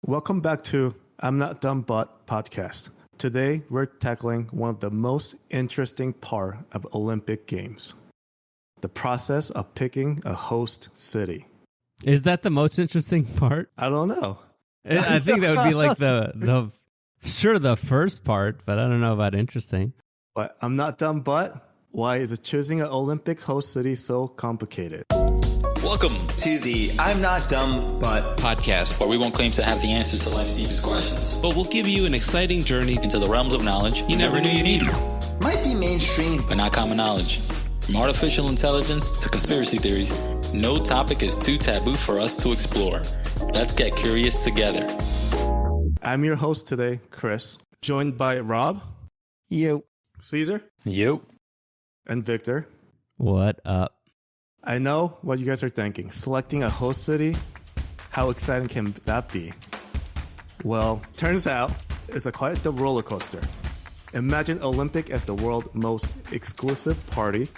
Welcome back to I'm Not Dumb But podcast. Today, we're tackling one of the most interesting part of Olympic Games, the process of picking a host city. Is that the most interesting part? I don't know. I think that would be like the first part, but I don't know about interesting. But I'm not dumb, but why is choosing an Olympic host city so complicated? Welcome to the I'm Not Dumb But podcast, where we won't claim to have the answers to life's deepest questions, But we'll give you an exciting journey into the realms of knowledge you never knew you needed. Might be mainstream, But not common knowledge. From artificial intelligence to conspiracy theories, no topic is too taboo for us to explore. Let's get curious together. I'm your host today, Chris, joined by Rob, you. Caesar, You. and Victor. What up? I know what you guys are thinking. Selecting a host city? How exciting can that be? Well, turns out it's quite the roller coaster. Imagine Olympic as the world's most exclusive party,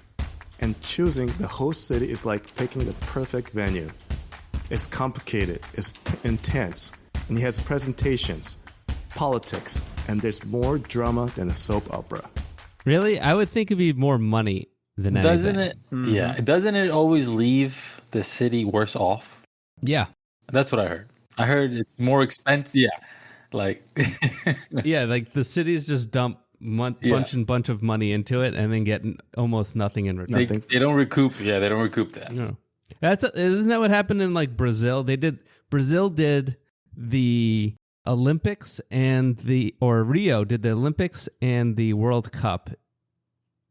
and choosing the host city is like picking the perfect venue. It's complicated, it's intense, and it has presentations, politics, and there's more drama than a soap opera. Really? I would think it'd be more money than anything. Doesn't it? Mm-hmm. Yeah. Doesn't it always leave the city worse off? Yeah. That's what I heard. I heard it's more expensive. Yeah. Like. Yeah, like the cities just dump bunch of money into it and then get almost nothing in return. They don't recoup. Yeah, they don't recoup that. No. Isn't that what happened in like Brazil? Brazil did the Olympics Rio did the Olympics and the World Cup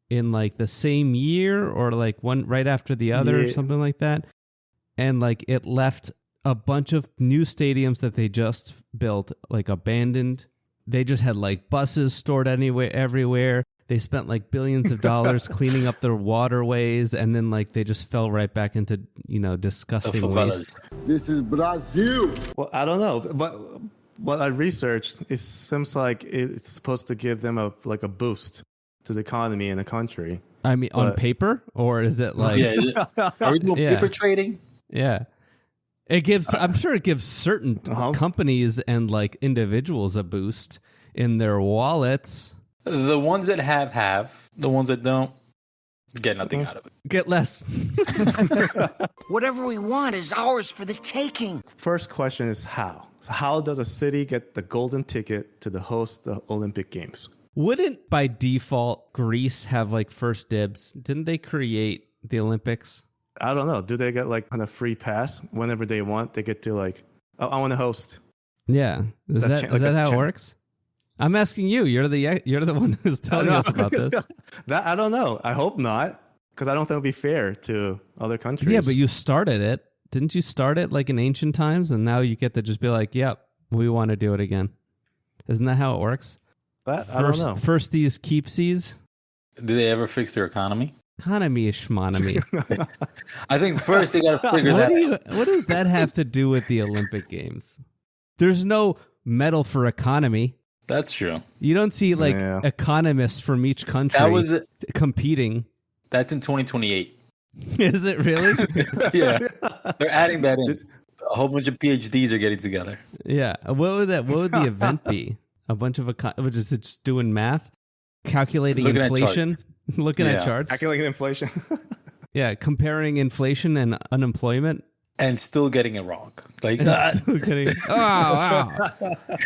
in like the same year or like one right after the other or something like that. And like it left a bunch of new stadiums that they just built like abandoned. They just had like buses stored everywhere. They spent like billions of dollars cleaning up their waterways, and then like they just fell right back into, disgusting waste. This is Brazil. Well, I don't know, but what I researched, it seems like it's supposed to give them a boost to the economy in the country. I mean, on paper, or is it like? Yeah, are we doing paper trading? Yeah, it gives. I'm sure it gives certain companies and like individuals a boost in their wallets. The ones that have. The ones that don't get nothing out of it. Get less. Whatever we want is ours for the taking. First question is how? So how does a city get the golden ticket to host the Olympic Games? Wouldn't by default Greece have like first dibs? Didn't they create the Olympics? I don't know. Do they get like kind of free pass whenever they want? They get to like, oh, I want to host. Yeah, is that how it works? I'm asking you. You're the one who's telling us about this. That I don't know. I hope not, because I don't think it'll be fair to other countries. Yeah, but you started it. Didn't you start it like in ancient times, and now you get to just be like, "Yep, we want to do it again." Isn't that how it works? I don't know. Firsties, keepsies. Did they ever fix their economy? Economy, schmonomy. I think first they got to figure that out. What does that have to do with the Olympic Games? There's no medal for economy. That's true. You don't see like economists from each country competing. That's in 2028. Is it really? Yeah, they're adding that in. A whole bunch of PhDs are getting together. Yeah. What would the event be? A bunch of just doing math, calculating inflation, looking at charts, calculating inflation. Yeah, comparing inflation and unemployment. And still getting it wrong. Like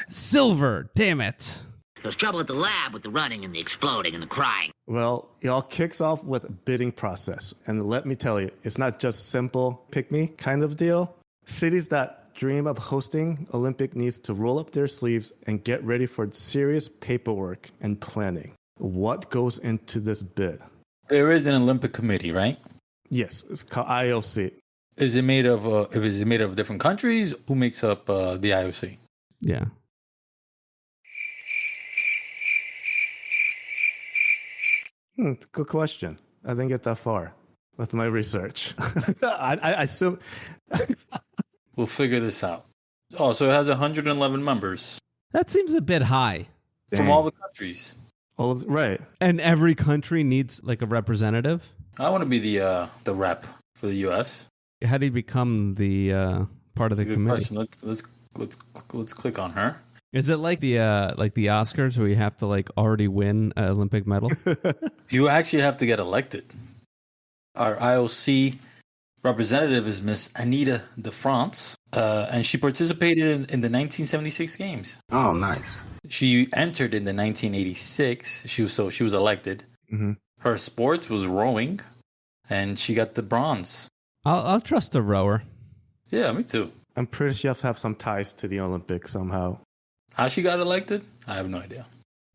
silver, damn it. There's trouble at the lab with the running and the exploding and the crying. Well, it all kicks off with a bidding process. And let me tell you, it's not just simple pick-me kind of deal. Cities that dream of hosting Olympic needs to roll up their sleeves and get ready for serious paperwork and planning. What goes into this bid? There is an Olympic committee, right? Yes, it's called IOC. Is it made of different countries? Who makes up the IOC? Yeah. Good question. I didn't get that far with my research. I assume. We'll figure this out. Oh, so it has 111 members. That seems a bit high. From all the countries. Right. And every country needs like a representative? I want to be the rep for the U.S. How do you become the part of the committee? Let's Let's click on her. Is it like the Oscars where you have to like already win an Olympic medal? You actually have to get elected. Our IOC representative is Miss Anita de France, and she participated in the 1976 games. Oh, nice. She entered in the 1986. She was elected. Mm-hmm. Her sports was rowing, and she got the bronze. I'll trust a rower. Yeah, me too. I'm pretty sure you have to have some ties to the Olympics somehow. How she got elected? I have no idea.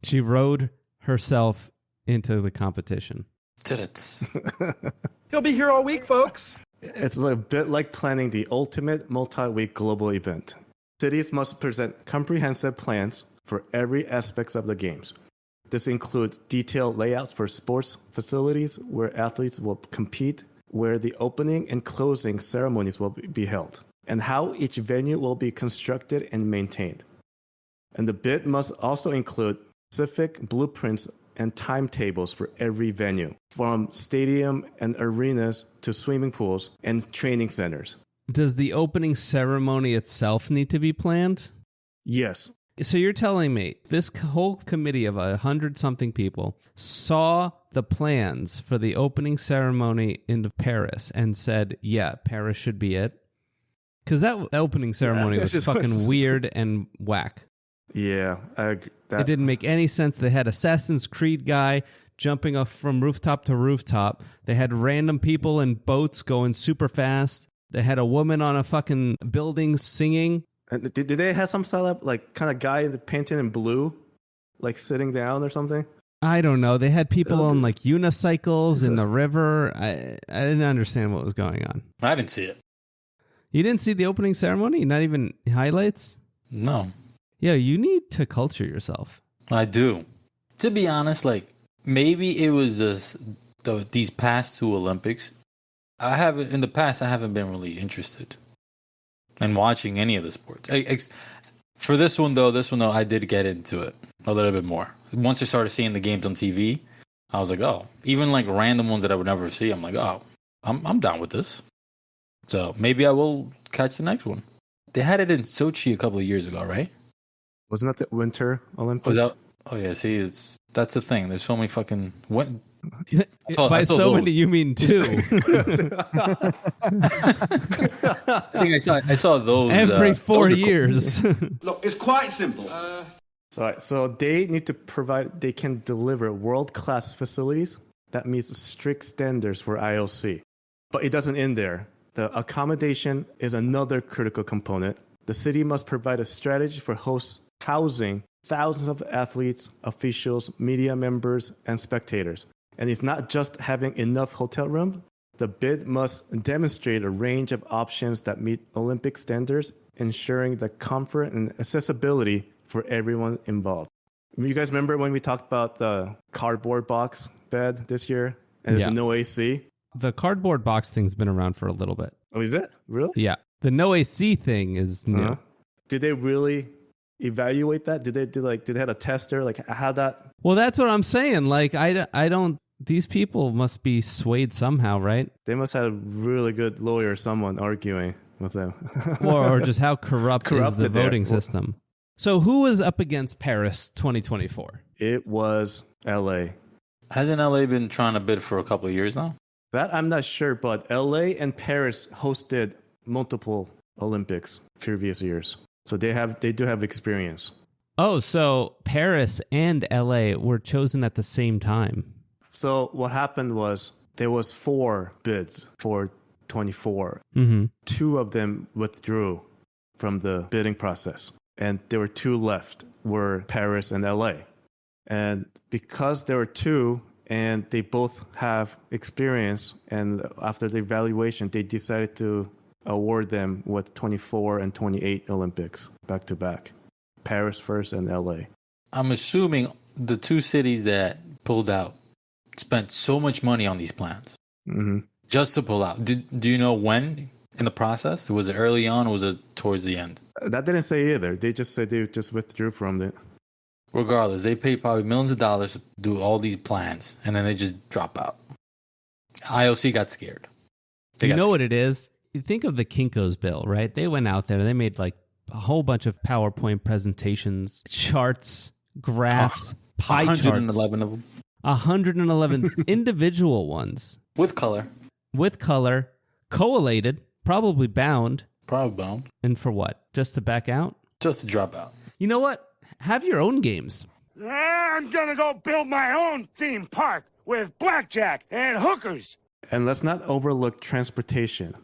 She rowed herself into the competition. Tits. He'll be here all week, folks. It's a bit like planning the ultimate multi-week global event. Cities must present comprehensive plans for every aspect of the games. This includes detailed layouts for sports facilities where athletes will compete, where the opening and closing ceremonies will be held, and how each venue will be constructed and maintained. And the bid must also include specific blueprints and timetables for every venue, from stadium and arenas to swimming pools and training centers. Does the opening ceremony itself need to be planned? Yes. So you're telling me this whole committee of 100-something people saw the plans for the opening ceremony in Paris and said, yeah, Paris should be it? Because that opening ceremony was fucking weird and whack. Yeah, I agree. It didn't make any sense. They had Assassin's Creed guy jumping off from rooftop to rooftop. They had random people in boats going super fast. They had a woman on a fucking building singing. And did they have some sort of like kind of guy painted in blue, like sitting down or something? I don't know. They had people on like unicycles in the river. I didn't understand what was going on. I didn't see it. You didn't see the opening ceremony? Not even highlights? No. Yeah, you need to culture yourself. I do. To be honest, like maybe it was these past two Olympics. In the past I haven't been really interested in watching any of the sports. For this one though, I did get into it a little bit more. Once I started seeing the games on TV, I was like, oh, even like random ones that I would never see, I'm like, oh, I'm down with this. So maybe I will catch the next one. They had it in Sochi a couple of years ago, right? Wasn't that the Winter Olympics? Oh yeah, see, that's the thing. There's so many fucking By so many, you mean two. I think I saw those every 4 years. Look, it's quite simple. All right, so they need to provide. They can deliver world-class facilities that meets strict standards for IOC, but it doesn't end there. The accommodation is another critical component. The city must provide a strategy for housing thousands of athletes, officials, media members, and spectators. And it's not just having enough hotel rooms. The bid must demonstrate a range of options that meet Olympic standards, ensuring the comfort and accessibility for everyone involved. You guys remember when we talked about the cardboard box bed this year and no AC? The cardboard box thing's been around for a little bit. Oh, is it? Really? Yeah. The no AC thing is new. Uh-huh. Did they really evaluate that? Did they have a tester? Like, how that? Well, that's what I'm saying. Like, I don't. These people must be swayed somehow, right? They must have a really good lawyer, someone arguing with them, or just how corrupt is the voting system. So, who was up against Paris 2024? It was L.A. Hasn't LA been trying to bid for a couple of years now? That I'm not sure, but LA and Paris hosted multiple Olympics previous years. So they do have experience. Oh, so Paris and LA were chosen at the same time. So what happened was there was 4 bids for 24. Mm-hmm. 2 of them withdrew from the bidding process. And there were 2 left, were Paris and LA. And because there were 2 and they both have experience, and after the evaluation, they decided to award them with 24 and 28 Olympics back to back. Paris first and LA. I'm assuming the 2 cities that pulled out spent so much money on these plans just to pull out. Do you know when in the process? Was it early on or was it towards the end? That didn't say either. They just said they just withdrew from it. Regardless, they paid probably millions of dollars to do all these plans, and then they just drop out. IOC got scared. You know what it is? You think of the Kinko's bill, right? They went out there, they made like a whole bunch of PowerPoint presentations, charts, graphs, pie charts. 111 of them. 111 individual ones. With color. With color, collated, probably bound. Probably bound. And for what? Just to back out? Just to drop out. You know what? Have your own games. I'm gonna go build my own theme park with blackjack and hookers. And let's not overlook transportation.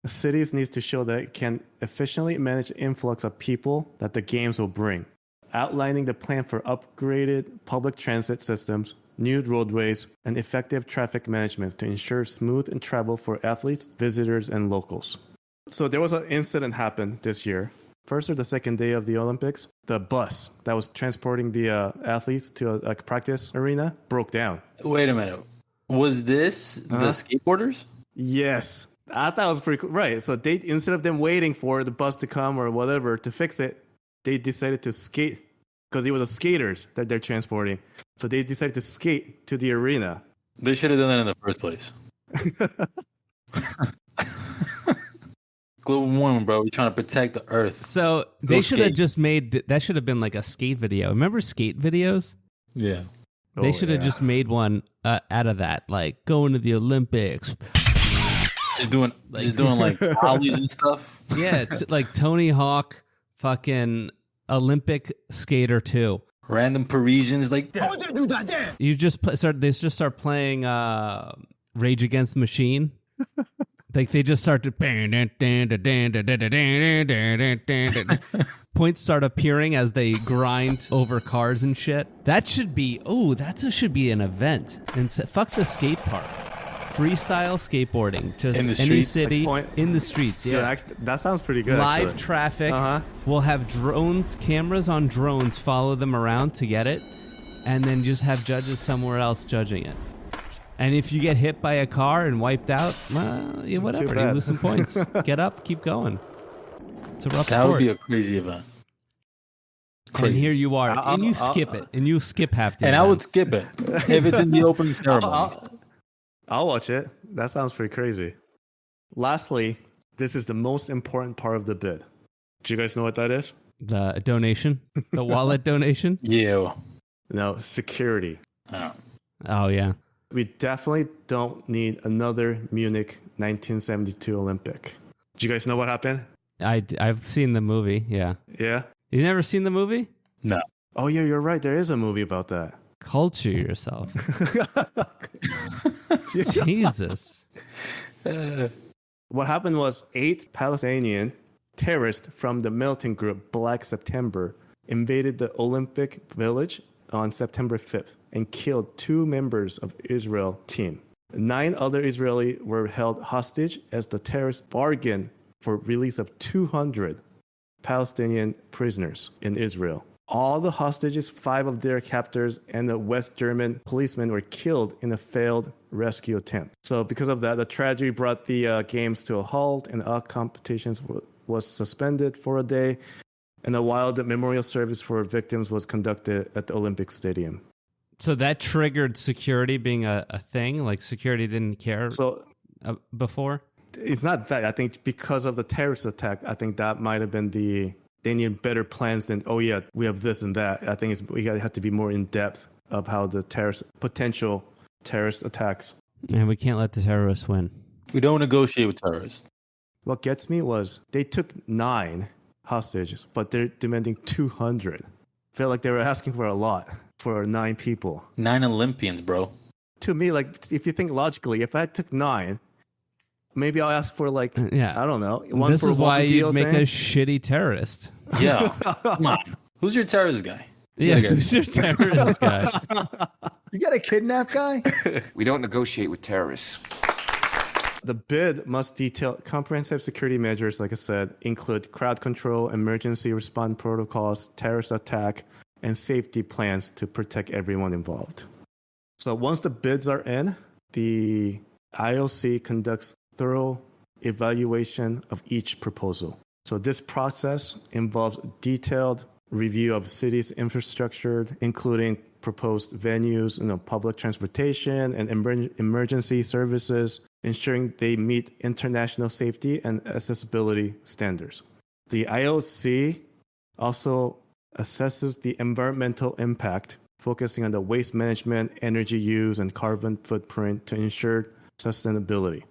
Cities need to show that it can efficiently manage the influx of people that the games will bring, outlining the plan for upgraded public transit systems, new roadways, and effective traffic management to ensure smooth travel for athletes, visitors, and locals. So there was an incident happened this year. First or the second day of the Olympics, the bus that was transporting the athletes to a practice arena broke down. Wait a minute. Was this the skateboarders? Yes. I thought it was pretty cool. Right. So they, instead of them waiting for the bus to come or whatever to fix it, they decided to skate because it was the skaters that they're transporting. So they decided to skate to the arena. They should have done that in the first place. Global warming, bro. We're trying to protect the earth. So they should have just made, that should have been like a skate video. Remember skate videos? Yeah. They should have just made one out of that, like going to the Olympics. Just doing like ollies and stuff. Yeah, like Tony Hawk, fucking Olympic skater 2. Random Parisians like You just they just start playing Rage Against the Machine. Like they just start to points start appearing as they grind over cars and shit. That should be should be an event. And fuck the skate park. Freestyle skateboarding, just in the any streets? city, Like in the streets. Yeah, Dude, actually, that sounds pretty good. Live actually. traffic. We'll have cameras on drones follow them around to get it, and then just have judges somewhere else judging it. And if you get hit by a car and wiped out, well, yeah, whatever. You lose some points. Get up, keep going. It's a rough That sport. would be a crazy event. And here you are, and you skip it, and you skip half the And events. I would skip it if it's in the opening ceremony. I'll watch it. That sounds pretty crazy. Lastly, this is the most important part of the bid. Do you guys know what that is? The donation, the wallet donation. Yeah. No, security. Oh yeah. We definitely don't need another Munich 1972 Olympic. Do you guys know what happened? I've seen the movie. Yeah. Yeah? You never seen the movie? No. Oh, yeah, you're right. There is a movie about that. Culture yourself. Jesus. What happened was 8 Palestinian terrorists from the militant group Black September invaded the Olympic Village on September 5th and killed 2 members of Israel team. 9 other Israeli were held hostage as the terrorists bargained for release of 200 Palestinian prisoners in Israel. All the hostages, 5 of their captors, and the West German policemen were killed in a failed rescue attempt. So because of that, the tragedy brought the games to a halt, and all competitions was suspended for a day. And a wild memorial service for victims was conducted at the Olympic Stadium. So that triggered security being a thing? Like security didn't care before? It's not that. I think because of the terrorist attack, I think that might have been they need better plans than, oh yeah, we have this and that. I think we have to be more in depth of how the potential terrorist attacks. And we can't let the terrorists win. We don't negotiate with terrorists. What gets me was they took 9 hostages, but they're demanding 200. Feel like they were asking for a lot for 9 people. 9 Olympians, bro. To me, like, if you think logically, if I took 9, maybe I'll ask for I don't know. One this for is a why you deal make thing. a shitty terrorist. Yeah. Come on. Who's your terrorist guy? Yeah, who's your terrorist guy? You got a kidnap guy? We don't negotiate with terrorists. The bid must detail comprehensive security measures, like I said, include crowd control, emergency response protocols, terrorist attack, and safety plans to protect everyone involved. So once the bids are in, the IOC conducts thorough evaluation of each proposal. So this process involves detailed review of cities' infrastructure, including proposed venues, public transportation and emergency services, ensuring they meet international safety and accessibility standards. The IOC also assesses the environmental impact, focusing on the waste management, energy use, and carbon footprint to ensure sustainability.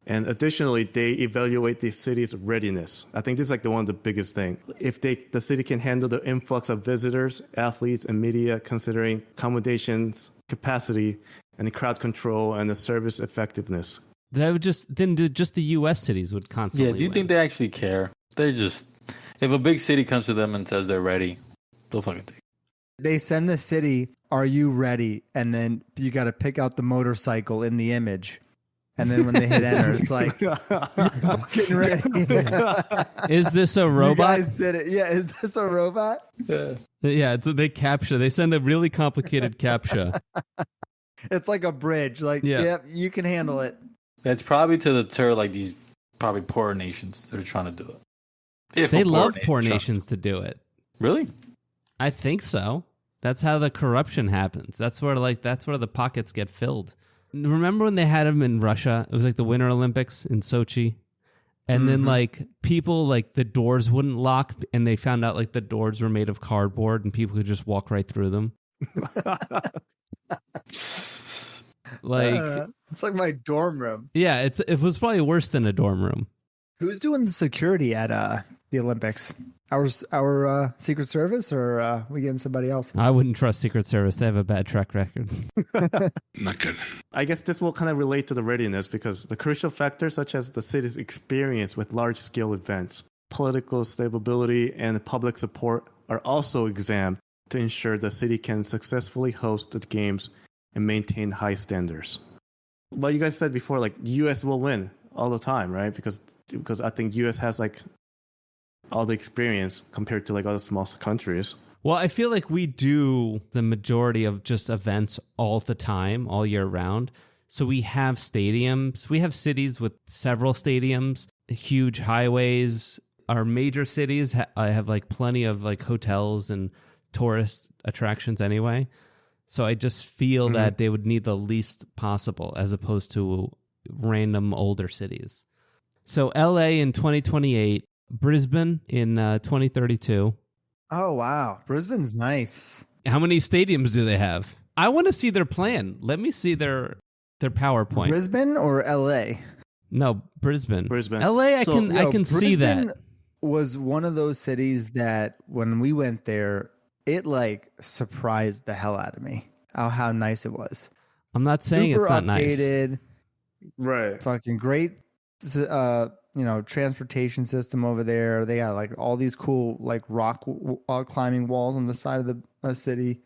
And additionally, they evaluate the city's readiness. I think this is like one of the biggest things. If the city can handle the influx of visitors, athletes, and media, considering accommodations, capacity, and the crowd control and the service effectiveness. That would just the U.S. cities would constantly. Yeah, do you think they actually care? They just, if a big city comes to them and says they're ready, they'll fucking take it. They send the city, "Are you ready?" And then you got to pick out the motorcycle in the image. And then when they hit enter, it's like, "You're fucking ready." Is this a robot? You guys did it. Yeah, is this a robot? Yeah, they capture. They send a really complicated captcha. It's like a bridge. Like, yep, you can handle it. That's probably to deter like these probably poor nations that are trying to do it. If they love poor nations to do it. Really? I think so. That's how the corruption happens. That's where the pockets get filled. Remember when they had them in Russia? It was like the Winter Olympics in Sochi. And then like people, like the doors wouldn't lock, and they found out like the doors were made of cardboard and people could just walk right through them. Like it's like my dorm room. Yeah, it was probably worse than a dorm room. Who's doing the security at the Olympics? Our Secret Service, or we getting somebody else? I wouldn't trust Secret Service. They have a bad track record. Not good. I guess this will kind of relate to the readiness because the crucial factors such as the city's experience with large-scale events, political stability, and public support are also examined to ensure the city can successfully host the games and maintain high standards. Well, you guys said before, like, U.S. will win all the time, right? Because I think U.S. has, like, all the experience compared to, like, other small countries. Well, I feel like we do the majority of just events all the time, all year round. So we have stadiums. We have cities with several stadiums, huge highways. Our major cities have, like, plenty of, like, hotels and tourist attractions anyway. So I just feel that they would need the least possible as opposed to random older cities. So LA in 2028, Brisbane in 2032. Oh, wow. Brisbane's nice. How many stadiums do they have? I want to see their plan. Let me see their PowerPoint. Brisbane or LA? No, Brisbane. LA, I can see that. Brisbane was one of those cities that when we went there, it like surprised the hell out of me how nice it was. I'm not saying super it's not updated, nice. Right. Fucking great, transportation system over there. They got like all these cool like rock climbing walls on the side of the city.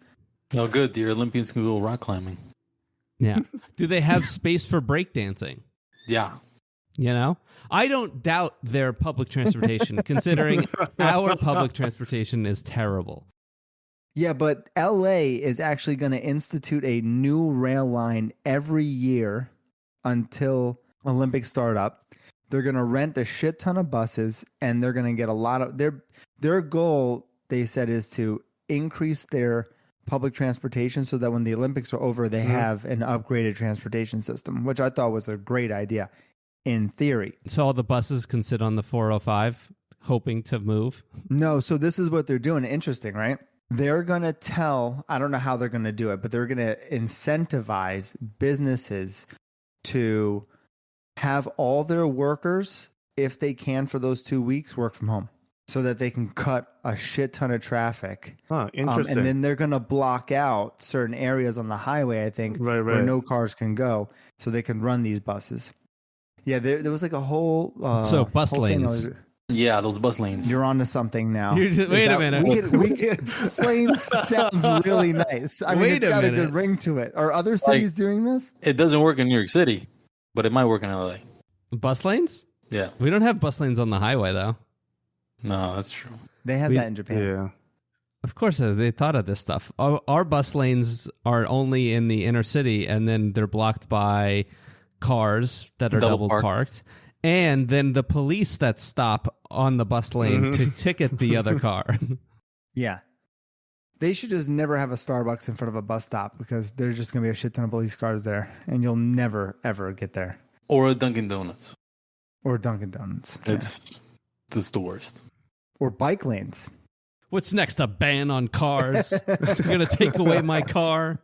Oh, good. The Olympians can go rock climbing. Yeah. Do they have space for breakdancing? Yeah. You know, I don't doubt their public transportation, considering our public transportation is terrible. Yeah, but LA is actually going to institute a new rail line every year until Olympics start up. They're going to rent a shit ton of buses, and they're going to get a lot of their goal, they said, is to increase their public transportation so that when the Olympics are over, they have an upgraded transportation system, which I thought was a great idea in theory. So all the buses can sit on the 405 hoping to move? No, so this is what they're doing. Interesting, right? They're going to I don't know how they're going to do it, but they're going to incentivize businesses to have all their workers, if they can for those 2 weeks, work from home so that they can cut a shit ton of traffic. Huh, interesting. And then they're going to block out certain areas on the highway, I think, where no cars can go so they can run these buses. Yeah, there was like a whole... so bus lanes. Yeah, those bus lanes. You're onto something now. Wait a minute. Bus lanes sounds really nice. I mean, it's got a good ring to it. Are other cities doing this? It doesn't work in New York City, but it might work in LA. Bus lanes? Yeah. We don't have bus lanes on the highway, though. No, that's true. They have that in Japan. Yeah. Of course, they thought of this stuff. Our bus lanes are only in the inner city, and then they're blocked by cars that are double parked. And then the police that stop on the bus lane to ticket the other car. Yeah. They should just never have a Starbucks in front of a bus stop because there's just going to be a shit ton of police cars there and you'll never, ever get there. Or a Dunkin' Donuts. Or Dunkin' Donuts. It's That's the worst. Or bike lanes. What's next? A ban on cars? You're going to take away my car?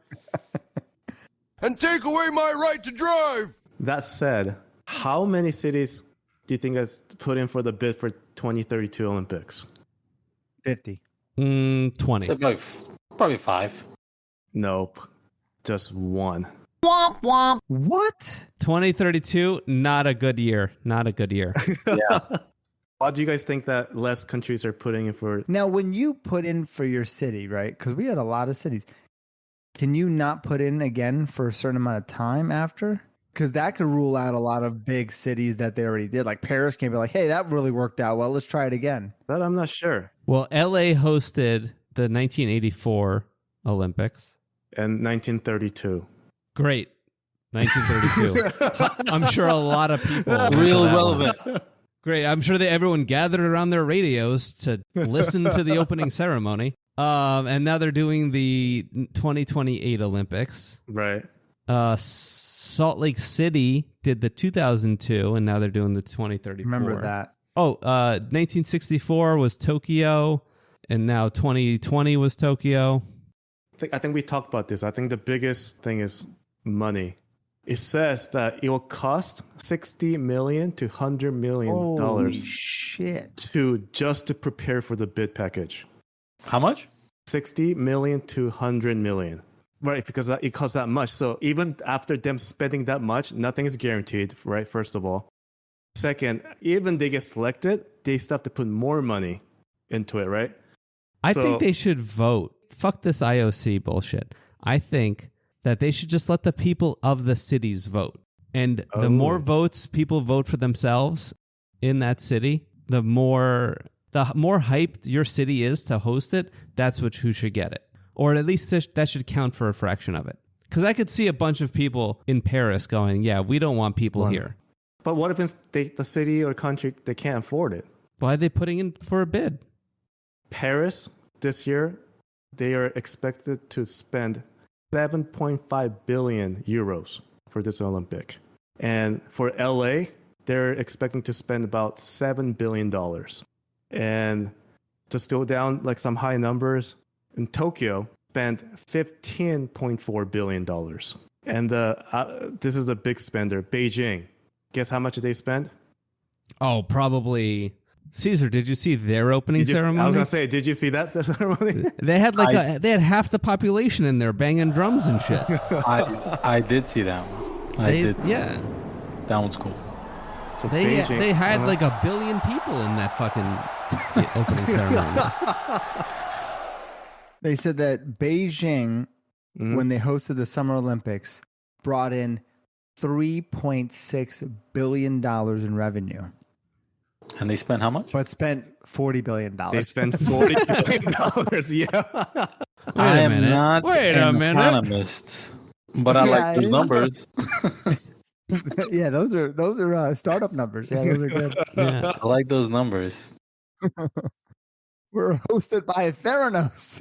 And take away my right to drive. That said, how many cities do you think has put in for the bid for 2032 Olympics? 50. 20. So probably 5. Nope. Just one. What? 2032, not a good year. Not a good year. Yeah. Why do you guys think that less countries are putting in for? Now, when you put in for your city, right? Because we had a lot of cities. Can you not put in again for a certain amount of time after? Because that could rule out a lot of big cities that they already did. Like Paris can be like, hey, that really worked out well. Let's try it again. That I'm not sure. Well, LA hosted the 1984 Olympics. And 1932. Great. 1932. I'm sure a lot of people. Real relevant. Great. I'm sure that everyone gathered around their radios to listen to the opening ceremony. And now they're doing the 2028 Olympics. Right. Salt Lake City did the 2002, and now they're doing the 2034. Remember that. 1964 was Tokyo, and now 2020 was Tokyo. I think we talked about this. I think the biggest thing is money. It says that it will cost $60 million to $100 million Holy shit. to prepare for the bid package. How much? 60 million to 100 million. Right, because it costs that much. So even after them spending that much, nothing is guaranteed, right? First of all. Second, even they get selected, they still have to put more money into it, right? I think they should vote. Fuck this IOC bullshit. I think that they should just let the people of the cities vote. And the more votes people vote for themselves in that city, the more hyped your city is to host it, that's who should get it. Or at least that should count for a fraction of it. Because I could see a bunch of people in Paris going, yeah, we don't want people here. But what if the city or country, they can't afford it? Why are they putting in for a bid? Paris, this year, they are expected to spend 7.5 billion euros for this Olympic. And for LA, they're expecting to spend about $7 billion. And just go down like some high numbers. In Tokyo, spent $15.4 billion. And this is the big spender, Beijing. Guess how much they spent? Oh, probably. Caesar, did you see their opening ceremony? I was going to say, did you see that ceremony? They had they had half the population in there banging drums and shit. I did see that one. I did. Yeah. That one's cool. So they Beijing, had like 1 billion people in that fucking opening ceremony. They said that Beijing, when they hosted the Summer Olympics, brought in $3.6 billion in revenue. And they spent how much? But spent $40 billion. They spent $40 billion. Yeah. I am not Wait an a minute. economist, but I like those numbers. Yeah, those are startup numbers. Yeah, those are good. Yeah. I like those numbers. We're hosted by Theranos.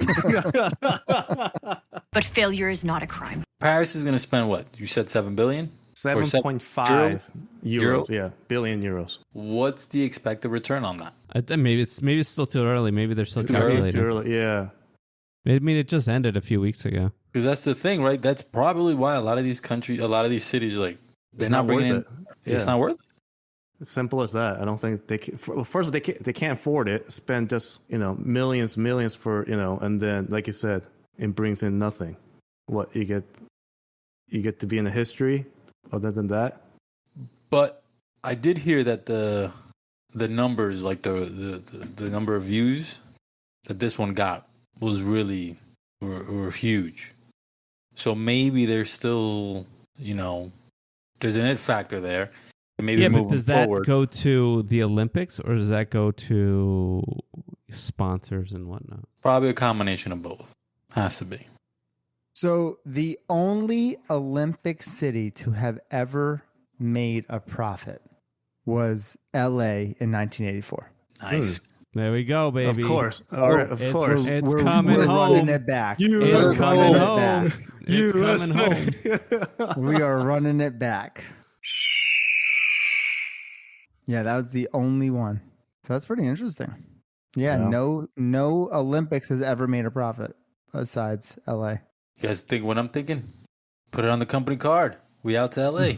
But failure is not a crime. Paris is going to spend what? You said 7 billion? 7.5 Euro? euros. Yeah, billion euros. What's the expected return on that? Maybe it's still too early. Maybe they're still Too early? calculating. Too early, yeah. I mean, it just ended a few weeks ago. Because that's the thing, right? That's probably why a lot of these countries, a lot of these cities, like they're not bringing in. It's not worth it. It's simple as that. I don't think they can. First, they can't afford it. Spend just millions for and then like you said, it brings in nothing. What you get to be in the history. Other than that, but I did hear that the numbers, like the number of views that this one got, was really were huge. So maybe there's still there's an it factor there. Maybe but does that forward. go to the Olympics or does that go to sponsors and whatnot? Probably a combination of both. Has to be. So the only Olympic city to have ever made a profit was LA in 1984. Nice. There we go, baby. Of course. All right, of course. It's We're coming running home. it back. It's coming home. It's USA. coming home. We are running it back. Yeah, that was the only one. So that's pretty interesting. Yeah, Yeah. no Olympics has ever made a profit besides LA. You guys think what I'm thinking? Put it on the company card. We out to LA.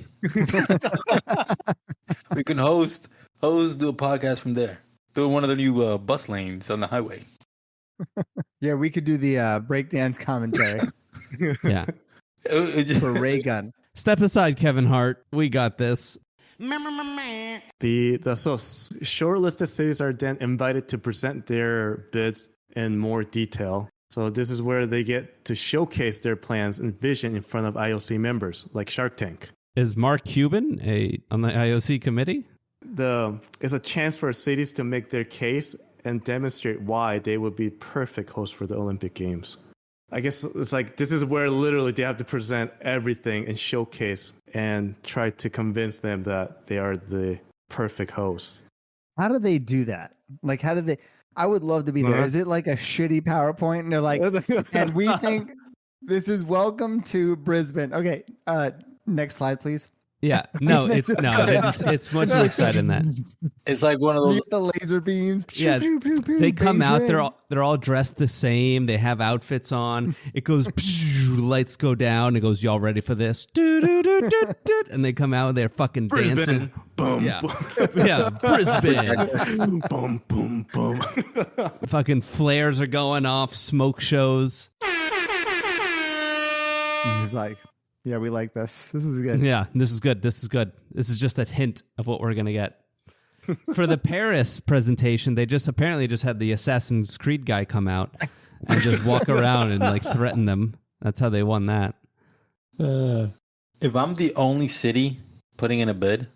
We can host, do a podcast from there. Do one of the new bus lanes on the highway. Yeah, we could do the breakdance commentary Yeah. for Ray Gun. Step aside, Kevin Hart. We got this. So shortlisted cities are then invited to present their bids in more detail. So this is where they get to showcase their plans and vision in front of IOC members, like Shark Tank. Is Mark Cuban on the IOC committee? It's a chance for cities to make their case and demonstrate why they would be perfect hosts for the Olympic Games. I guess it's like this is where literally they have to present everything and showcase and try to convince them that they are the perfect host. How do they do that? Like, how do they? I would love to be there. Is it like a shitty PowerPoint? And they're like, and we think this is welcome to Brisbane. Okay, next slide, please. Yeah, it's much more exciting than that. It's like one of those the laser beams. Yeah, they come out. They're all dressed the same. They have outfits on. It goes, lights go down. It goes, y'all ready for this? And they come out and they're fucking Brisbane. dancing. Boom. Yeah, yeah, Brisbane. Boom, boom, boom. Fucking flares are going off. Smoke shows. He's like, yeah, we like this. This is good. Yeah, this is good. This is good. This is just a hint of what we're going to get. For the Paris presentation, they apparently just had the Assassin's Creed guy come out and just walk around and like threaten them. That's how they won that. If I'm the only city putting in a bid,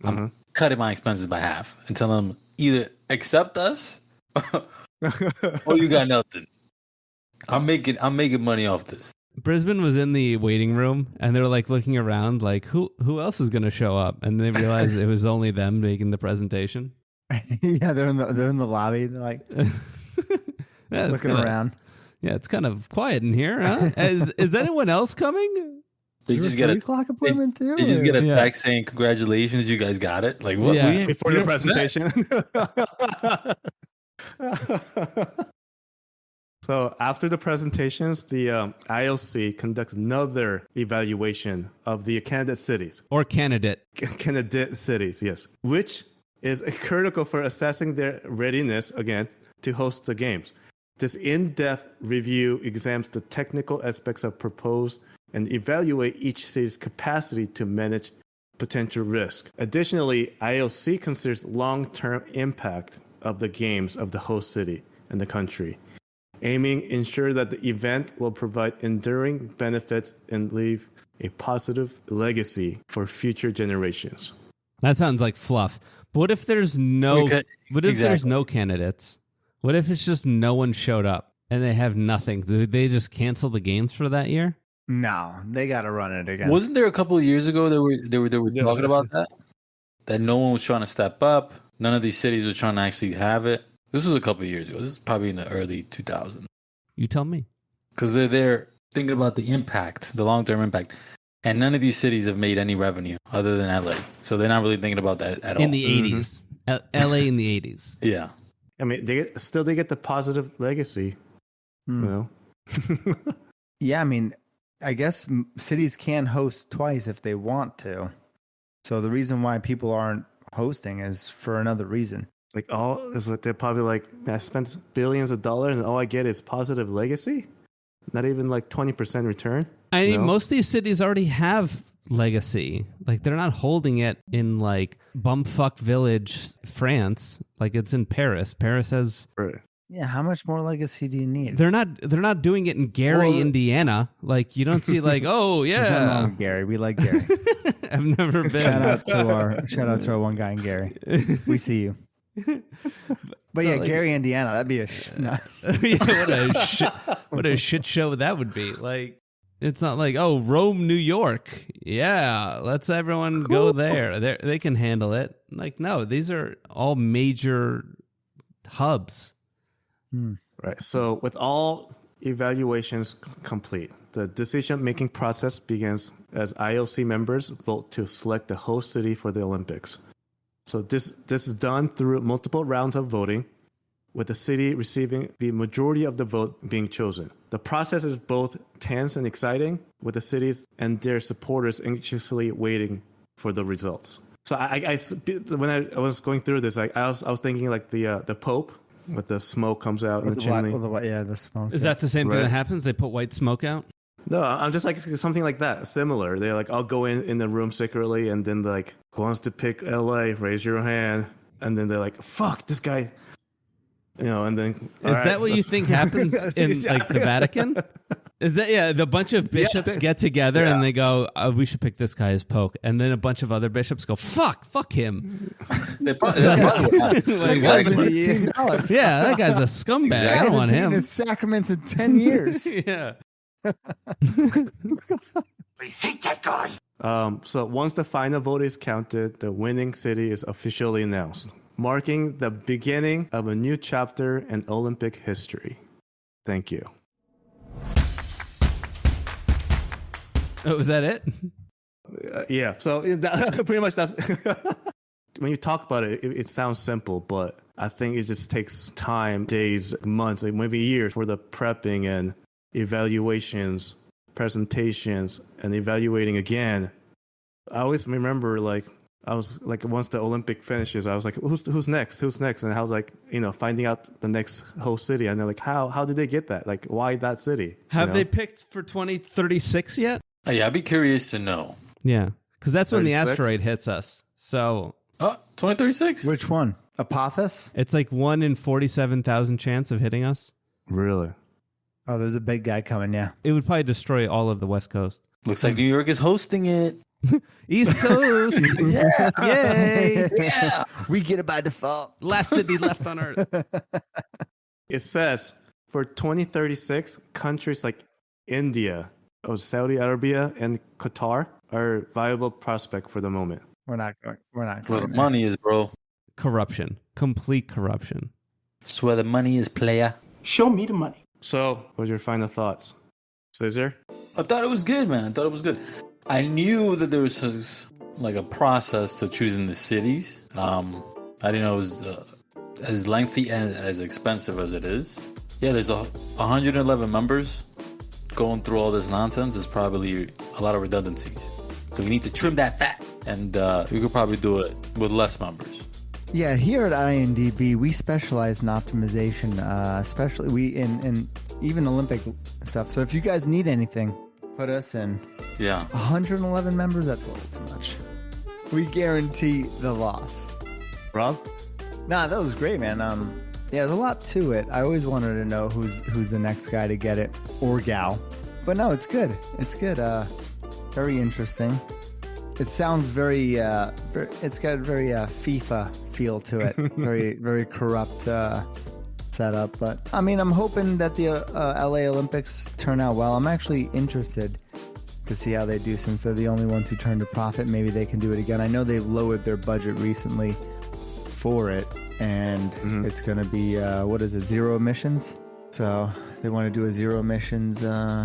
I'm cutting my expenses by half and telling them either accept us or you got nothing. I'm making money off this. Brisbane was in the waiting room and they were like looking around like who else is going to show up, and they realized it was only them making the presentation. Yeah, they're in the lobby. They're like looking around. Yeah, it's kind of quiet in here. Huh? Is anyone else coming? They just get a 3:00 appointment too. They just get a text saying congratulations, you guys got it. Like what? Yeah. Before the presentation. So after the presentations, the IOC conducts another evaluation of the candidate cities. Or candidate Cities, yes. Which is critical for assessing their readiness, again, to host the games. This in-depth review examines the technical aspects of proposed and evaluate each city's capacity to manage potential risk. Additionally, IOC considers long-term impact of the games of the host city and the country, aiming to ensure that the event will provide enduring benefits and leave a positive legacy for future generations. That sounds like fluff. But what if there's there's no candidates? What if it's just no one showed up and they have nothing? Do they just cancel the games for that year? No, they got to run it again. Wasn't there a couple of years ago they were talking about that? That no one was trying to step up. None of these cities were trying to actually have it. This was a couple of years ago. This is probably in the early 2000s. You tell me. Because they're thinking about the impact, the long-term impact. And none of these cities have made any revenue other than LA. So they're not really thinking about that at all. In the 80s. LA in the 80s. Yeah. I mean, they get the positive legacy, you know? Yeah, I mean, I guess cities can host twice if they want to. So the reason why people aren't hosting is for another reason. They're probably like, I spent billions of dollars and all I get is positive legacy? Not even like 20% return? I mean, most of these cities already have legacy. Like, they're not holding it in like bumfuck village, France. Like, it's in Paris. Paris has... Right. Yeah, how much more legacy do you need? They're not doing it in Gary, Indiana. Like, you don't see like, oh yeah, there's nothing wrong with Gary. We like Gary. I've never been. Shout out to our one guy in Gary. We see you. But yeah, like, Gary, Indiana. That'd be what a shit show that would be. Like, it's not like, oh, Rome, New York. Yeah, let's everyone go there. They can handle it. Like, no, these are all major hubs. Right. So with all evaluations complete, the decision-making process begins as IOC members vote to select the host city for the Olympics. So this is done through multiple rounds of voting, with the city receiving the majority of the vote being chosen. The process is both tense and exciting, with the cities and their supporters anxiously waiting for the results. So when I was going through this, I was thinking like the Pope with the smoke comes out in the chimney. The smoke. Is that the same thing that happens? They put white smoke out? No, I'm just like something like that, similar. They're like, I'll go in the room secretly, and then like, who wants to pick LA? Raise your hand. And then they're like, fuck, this guy. And then is that what you think happens in like the Vatican? Is that the bunch of bishops get together and they go, we should pick this guy as pope, and then a bunch of other bishops go, fuck him. $15. Yeah, that guy's a scumbag. I don't want him. His sacraments in 10 years. Yeah. We hate that guy. So once the final vote is counted, the winning city is officially announced, marking the beginning of a new chapter in Olympic history. Thank you. Oh, was that it? Yeah. So pretty much that's when you talk about it, it sounds simple, but I think it just takes time, days, months, maybe years for the prepping and evaluations, presentations, and evaluating again. I always remember I was like, once the Olympic finishes, I was like, who's next? And I was like, finding out the next host city. And they're like, how did they get that? Like, why that city? Have they picked for 2036 yet? Yeah, I'd be curious to know. Yeah, because that's when the 36? asteroid hits us. So 2036? Which one? Apophis? it's like 1 in 47,000 chance of hitting us. Really? Oh, there's a big guy coming, yeah. It would probably destroy all of the West Coast. Looks like New York is hosting it. East Coast. Yeah. Yay. Yeah. We get it by default. Last city left on Earth. It says for 2036, countries like India, Saudi Arabia, and Qatar are viable prospect for the moment. We're not going. Where the money is, bro. Corruption. Complete corruption. That's where the money is, player. Show me the money. So, what's your final thoughts? Caesar? I thought it was good, man. I knew that there was a process to choosing the cities. I didn't know it was as lengthy and as expensive as it is. Yeah, there's 111 members. Going through all this nonsense is probably a lot of redundancies. So we need to trim that fat. And we could probably do it with less members. Yeah, here at INDB, we specialize in optimization, especially we in even Olympic stuff. So if you guys need anything, put us in. Yeah. 111 members, that's a little too much. We guarantee the loss. Rob? Nah, that was great, man. Yeah, there's a lot to it. I always wanted to know who's the next guy to get it, or gal. But no, it's good. It's good. Very interesting. It sounds very, it's got a very FIFA feel to it. Very, very corrupt setup. But I mean, I'm hoping that the LA Olympics turn out well. I'm actually interested to see how they do, since they're the only ones who turned a profit. Maybe they can do it again. I know they've lowered their budget recently for it, and it's going to be, zero emissions? So they want to do a zero emissions,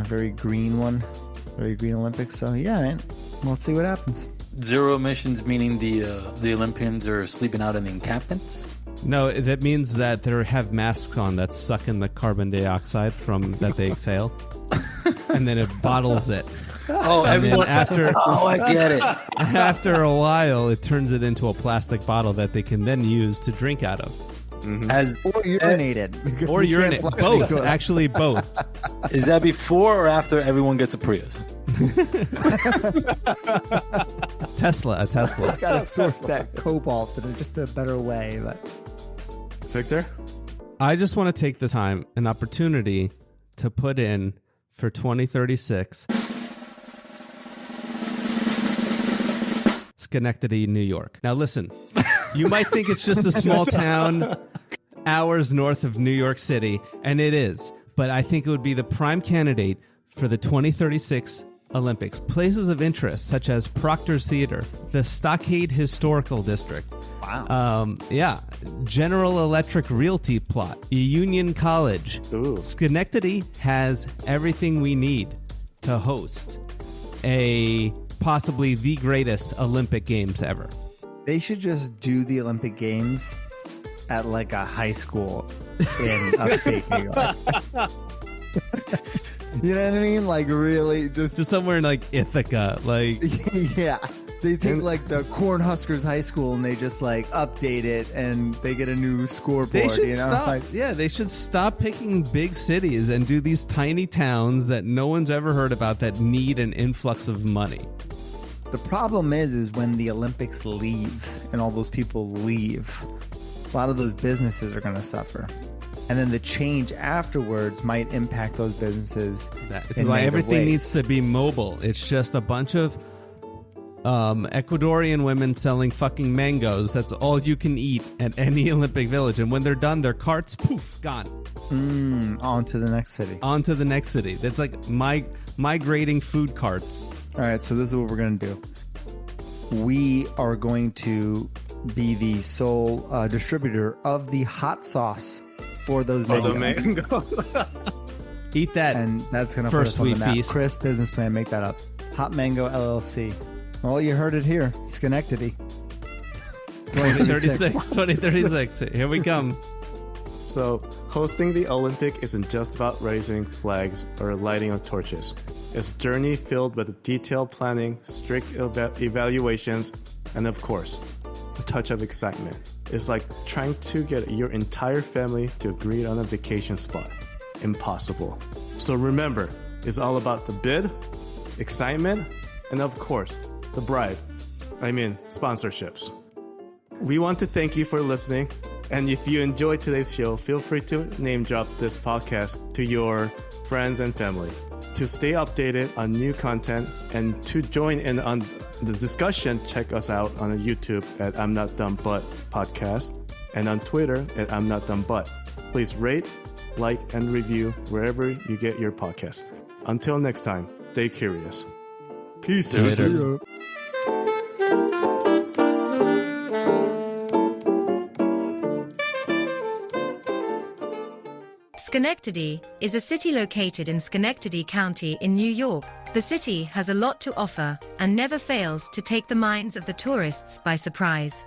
very green one, very green Olympics. So yeah, man, let's see what happens. Zero emissions meaning the Olympians are sleeping out in the encampments? No, that means that they have masks on that suck in the carbon dioxide that they exhale, and then it bottles it. Oh, and everyone! I get it. After a while, it turns it into a plastic bottle that they can then use to drink out of. Or urinated. Or urinate. Both. Actually, both. Is that before or after everyone gets a Prius? A Tesla. Just gotta source that cobalt in just a better way. But Victor? I just want to take the time, an opportunity to put in for 2036 Schenectady, New York. Now listen, you might think it's just a small town hours north of New York City, and it is, but I think it would be the prime candidate for the 2036 Olympics. Places of interest such as Proctor's Theater, the Stockade Historical District. wow. General Electric Realty Plot, Union College. Ooh. Schenectady has everything we need to host possibly the greatest Olympic Games ever. They should just do the Olympic Games at like a high school in upstate New York. You know what I mean? Like really just somewhere in like Ithaca. Like yeah. They take like the Cornhuskers High School and they just like update it and they get a new scoreboard. They should you know? stop. Like, They should stop picking big cities and do these tiny towns that no one's ever heard about that need an influx of money. the problem is when the Olympics leave and all those people leave, a lot of those businesses are going to suffer. And then the change afterwards might impact those businesses. That's why everything needs to be mobile. It's just a bunch of Ecuadorian women selling fucking mangoes. That's all you can eat at any Olympic village. And when they're done, their carts, poof, gone. On to the next city. On to the next city. That's like migrating food carts. All right, so this is what we're going to do. We are going to be the sole distributor of the hot sauce for those mangoes. Eat that. And that's going to put first us on the map. feast. Chris, business plan, make that up. Hot Mango LLC. Well, you heard it here. Schenectady. 2036. Here we come. So, hosting the Olympic isn't just about raising flags or lighting of torches. It's a journey filled with detailed planning, strict evaluations, and of course, a touch of excitement. It's like trying to get your entire family to agree on a vacation spot. Impossible. So remember, it's all about the bid, excitement, and of course, the bribe. Sponsorships. We want to thank you for listening. And if you enjoyed today's show, feel free to name drop this podcast to your friends and family. To stay updated on new content and to join in on the discussion, check us out on YouTube at I'm Not Dumb But Podcast and on Twitter at I'm Not Dumb But. Please rate, like, and review wherever you get your podcast. Until next time, stay curious. Peace. Later. Schenectady is a city located in Schenectady County in New York. The city has a lot to offer and never fails to take the minds of the tourists by surprise.